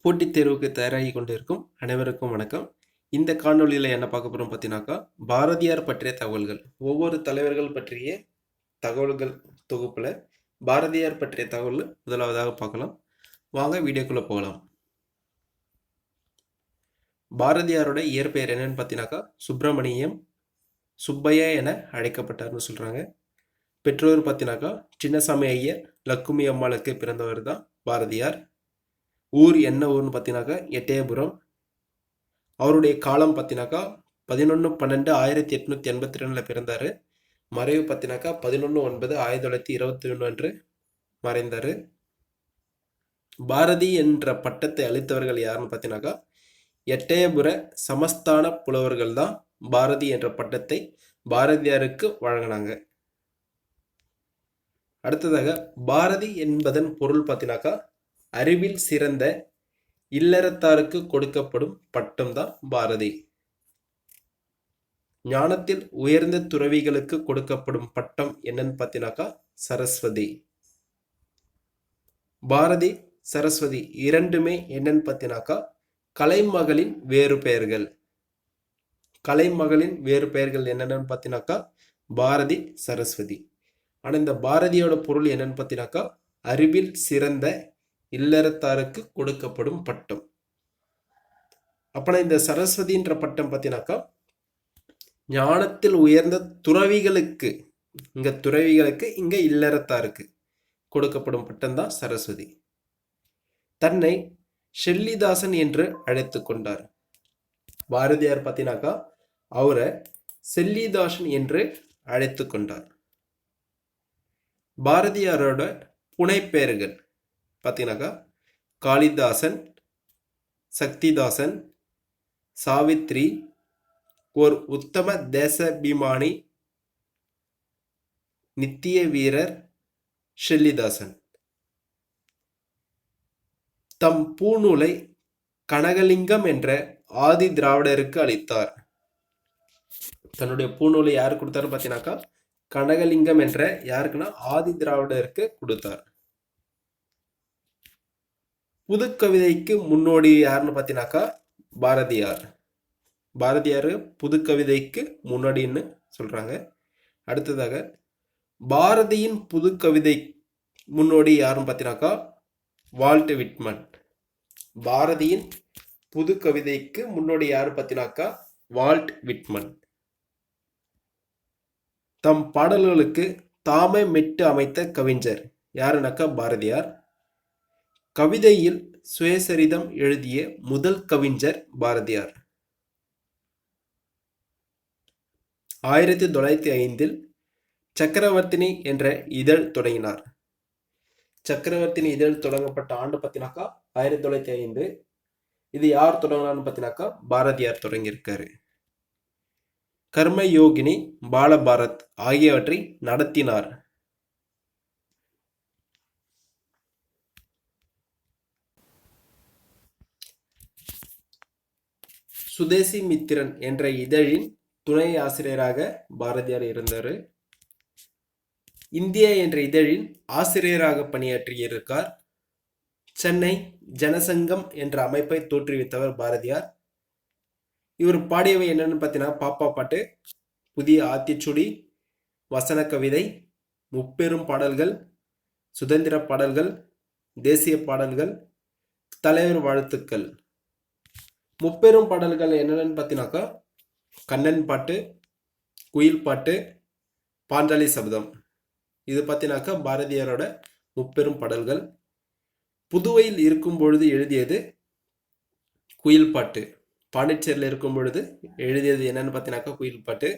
போட்டித் தேர்வுக்கு தயாராகி கொண்டிருக்கும் அனைவருக்கும் வணக்கம். இந்த காணொளியில் என்ன பார்க்க போகிறோம் பார்த்தீங்கன்னாக்கா, பாரதியார் பற்றிய தகவல்கள். ஒவ்வொரு தலைவர்கள் பற்றிய தகவல்கள் தொகுப்பில் பாரதியார் பற்றிய தகவல் முதலாவதாக பார்க்கலாம். வாங்க வீடியோக்குள்ளே போகலாம். பாரதியாரோட இயற்பெயர் என்னன்னு பார்த்தீங்கன்னாக்கா, சுப்பிரமணியம் சுப்பையா என அழைக்கப்பட்டார்னு சொல்கிறாங்க. பெற்றோர் பார்த்தீங்கன்னாக்கா, சின்னசாமி ஐயர் லக்குமி அம்மாளுக்கு பிறந்தவர் தான் பாரதியார். ஊர் என்ன ஊர்னு பார்த்தீங்கன்னாக்கா எட்டயபுரம். அவருடைய காலம் பார்த்தீங்கன்னாக்கா 11/12/1882 பிறந்தார். மறைவு பார்த்தீங்கன்னாக்கா 11/9/1921 அன்று மறைந்தார். பாரதி என்ற பட்டத்தை அளித்தவர்கள் யாருன்னு பார்த்தீங்கன்னாக்கா எட்டயபுர சமஸ்தான புலவர்கள் தான் பாரதி என்ற பட்டத்தை பாரதியாருக்கு வழங்கினாங்க. அடுத்ததாக பாரதி என்பதன் பொருள் பார்த்தீங்கன்னாக்கா அறிவில் சிறந்த இல்லறத்தாருக்கு கொடுக்கப்படும் பட்டம் தான் பாரதி. ஞானத்தில் உயர்ந்த துறவிகளுக்கு கொடுக்கப்படும் பட்டம் என்னன்னு பார்த்தீங்கன்னாக்கா சரஸ்வதி. பாரதி சரஸ்வதி இரண்டுமே என்னன்னு பார்த்தீங்கன்னாக்கா கலைமகளின் வேறு பெயர்கள். கலைமகளின் வேறு பெயர்கள் என்னென்னு பார்த்தீங்கன்னாக்கா பாரதி சரஸ்வதி. ஆனால் இந்த பாரதியோட பொருள் என்னன்னு பார்த்தீங்கன்னாக்கா அறிவில் சிறந்த இல்லறத்தாருக்கு கொடுக்கப்படும் பட்டம். அப்பனா இந்த சரஸ்வதின்ற பட்டம் பார்த்தீங்கன்னாக்கா ஞானத்தில் உயர்ந்த துறவிகளுக்கு, இங்க துறவிகளுக்கு இங்க இல்லறத்தாருக்கு கொடுக்கப்படும் பட்டம் தான் சரஸ்வதி. தன்னை ஷெல்லிதாசன் என்று அழைத்து கொண்டார். பாரதியார் பார்த்தீங்கன்னாக்கா அவரை செல்லிதாசன் என்று அழைத்து கொண்டார். பாரதியாரோட புனைப்பெயர்கள் பார்த்தீங்கன்னாக்கா காளிதாசன், சக்திதாசன், சாவித்ரி, ஒரு உத்தம தேசபிமானி, நித்திய வீரர், ஷெல்லிதாசன். தம் பூநூலை கனகலிங்கம் என்ற ஆதி திராவிடருக்கு அளித்தார். தன்னுடைய பூநூலை யார் கொடுத்தாரு பார்த்தீங்கன்னாக்கா கனகலிங்கம் என்ற யாருக்குன்னா ஆதி திராவிடருக்கு கொடுத்தார். புது கவிதைக்கு முன்னோடி யாருன்னு பார்த்தீங்கன்னாக்கா பாரதியார். பாரதியார் புது கவிதைக்கு முன்னோடின்னு சொல்றாங்க. அடுத்ததாக பாரதியின் புது கவிதை முன்னோடி யாருன்னு பார்த்தீங்கன்னாக்கா வால்ட் விட்மன். பாரதியின் புது கவிதைக்கு முன்னோடி யாரு பார்த்தீங்கன்னாக்கா வால்ட் விட்மன். தம் பாடல்களுக்கு தாமே மெட்டு அமைத்த கவிஞர் யாருனாக்கா பாரதியார். கவிதையில் சுயசரிதம் எழுதிய முதல் கவிஞர் பாரதியார். 1905 சக்கரவர்த்தினி என்ற இதழ் தொடங்கினார். சக்கரவர்த்தினி இதழ் தொடங்கப்பட்ட ஆண்டு பார்த்தீங்கன்னாக்கா 1905. இது யார் தொடங்கினார்னு பார்த்தீங்கன்னாக்கா பாரதியார் தொடங்கியிருக்காரு. கர்மயோகினி, பாலபாரத் ஆகியவற்றை நடத்தினார். சுதேசி மித்திரன் என்ற இதழின் துணை ஆசிரியராக பாரதியார் இருந்தார். இந்தியா என்ற இதழின் ஆசிரியராக பணியாற்றியிருக்கார். சென்னை ஜனசங்கம் என்ற அமைப்பை தோற்றுவித்தவர் பாரதியார். இவர் பாடியவை என்னன்னு பார்த்தீங்கன்னா பாப்பா பாட்டு, புதிய ஆத்திச்சுடி, வசன கவிதை, முப்பெரும் பாடல்கள், சுதந்திர பாடல்கள், தேசிய பாடல்கள், தலைவர் வாழ்த்துக்கள். முப்பெரும் பாடல்கள் என்னென்னு பார்த்தீங்கன்னாக்கா கண்ணன் பாட்டு, குயில் பாட்டு, பாஞ்சாலி சபதம். இது பார்த்தீங்கன்னாக்கா பாரதியாரோட முப்பெரும் பாடல்கள். புதுவையில் இருக்கும் பொழுது எழுதியது குயில் பாட்டு. பாண்டிச்சேரியில் இருக்கும் பொழுது எழுதியது என்னன்னு பார்த்தீங்கன்னாக்கா குயில் பாட்டு.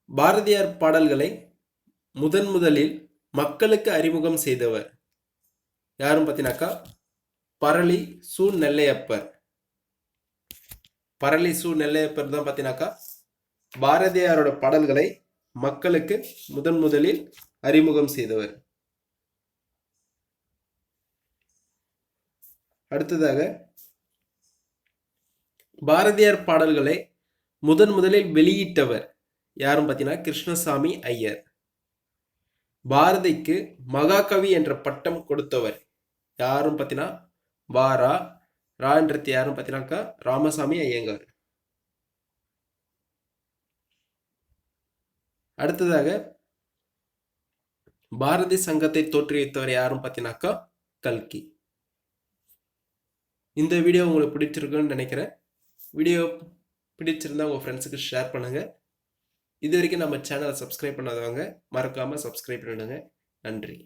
பாரதியார் பாடல்களை முதலில் மக்களுக்கு அறிமுகம் செய்தவர் யாரும் பார்த்தீங்கன்னாக்கா பரளி சு நெல்லையப்பர். பரளி சு நெல்லையப்பர் தான் பார்த்தீங்கன்னாக்கா பாரதியாரோட பாடல்களை மக்களுக்கு முதலில் அறிமுகம் செய்தவர். அடுத்ததாக பாரதியார் பாடல்களை முதலில் வெளியிட்டவர் யாரும் பார்த்தீங்கன்னா கிருஷ்ணசாமி ஐயர். பாரதிக்கு மகாகவி என்ற பட்டம் கொடுத்தவர் யாரும் பார்த்தீங்கன்னா வாரா. ரான்றது யாரும் பார்த்தீங்கன்னாக்கா ராமசாமி ஐயங்கார். அடுத்ததாக பாரதி சங்கத்தை தோற்றுவித்தவர் யாரும் பார்த்தீங்கன்னாக்கா கல்கி. இந்த வீடியோ உங்களுக்கு பிடிச்சிருக்குன்னு நினைக்கிறேன். வீடியோ பிடிச்சிருந்தா உங்கள் ஃப்ரெண்ட்ஸுக்கு ஷேர் பண்ணுங்கள். இது வரைக்கும் நம்ம சேனலை சப்ஸ்கிரைப் பண்ணாதவங்க மறக்காமல் சப்ஸ்கிரைப் பண்ணிடுங்க. நன்றி.